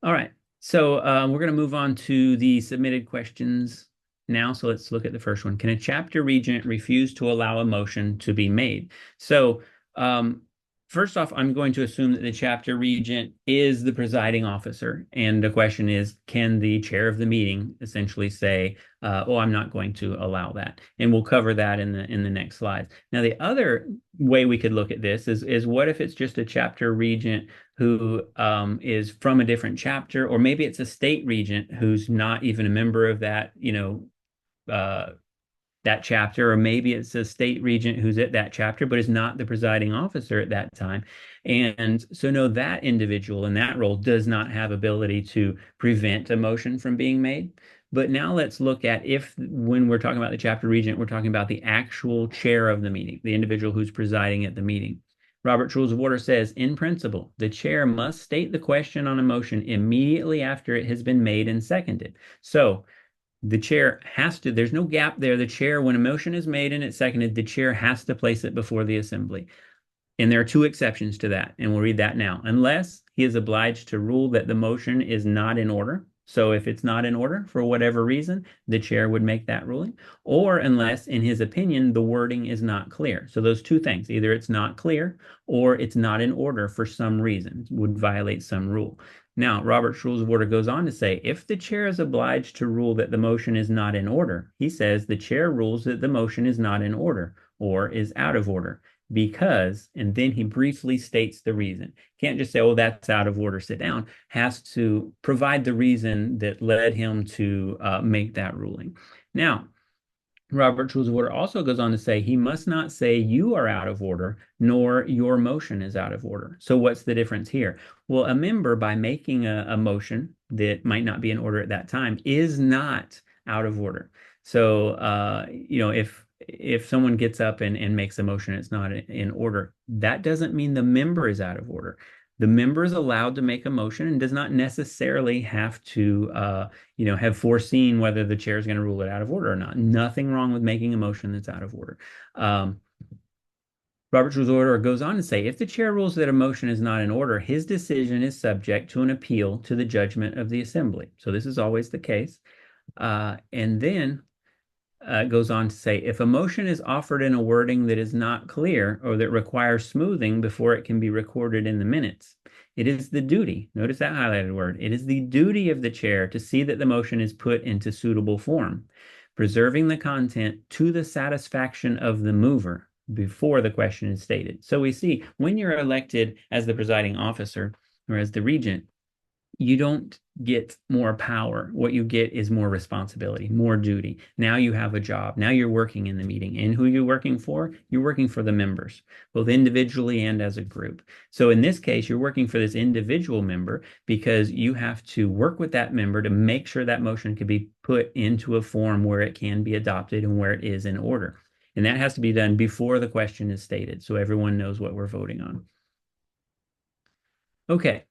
All right. So we're going to move on to the submitted questions now. So let's look at the first one. Can a chapter regent refuse to allow a motion to be made? So um, first off, I'm going to assume that the chapter regent is the presiding officer. And the question is, can the chair of the meeting essentially say, oh, I'm not going to allow that? And we'll cover that in the next slides. Now, the other way we could look at this is what if it's just a chapter regent who is from a different chapter, or maybe it's a state regent who's not even a member of that, that chapter, or maybe it's a state regent who's at that chapter, but is not the presiding officer at that time. And so no, that individual in that role does not have ability to prevent a motion from being made. But now let's look at if, when we're talking about the chapter regent, we're talking about the actual chair of the meeting, the individual who's presiding at the meeting. Robert's Rules of Order says, in principle, the chair must state the question on a motion immediately after it has been made and seconded. So the chair has to, there's no gap there. The chair, when a motion is made and it's seconded, the chair has to place it before the assembly. And there are two exceptions to that, and we'll read that now. Unless he is obliged to rule that the motion is not in order. So if it's not in order for whatever reason, the chair would make that ruling. Or unless, in his opinion, the wording is not clear. So those two things, either it's not clear or it's not in order for some reason, would violate some rule. Now, Robert's Rules of Order goes on to say, if the chair is obliged to rule that the motion is not in order, he says the chair rules that the motion is not in order or is out of order because, and then he briefly states the reason. Can't just say, oh, that's out of order, sit down. Has to provide the reason that led him to make that ruling. Now, Robert's Rules of Order also goes on to say he must not say you are out of order, nor your motion is out of order. So what's the difference here? Well, a member, by making a motion that might not be in order at that time, is not out of order. So, if someone gets up and makes a motion, it's not in order, that doesn't mean the member is out of order. The member is allowed to make a motion and does not necessarily have to have foreseen whether the chair is going to rule it out of order or not. Nothing wrong with making a motion that's out of order. Robert's Rules of Order goes on to say, if the chair rules that a motion is not in order, his decision is subject to an appeal to the judgment of the assembly. So this is always the case. And then goes on to say, if a motion is offered in a wording that is not clear or that requires smoothing before it can be recorded in the minutes, it is the duty, notice that highlighted word, it is the duty of the chair to see that the motion is put into suitable form, preserving the content to the satisfaction of the mover before the question is stated. So we see when you're elected as the presiding officer or as the regent, you don't get more power. What you get is more responsibility, more duty. Now you have a job. Now you're working in the meeting. And who you're working for? You're working for the members, both individually and as a group. So in this case, you're working for this individual member because you have to work with that member to make sure that motion can be put into a form where it can be adopted and where it is in order. And that has to be done before the question is stated, so everyone knows what we're voting on. Okay,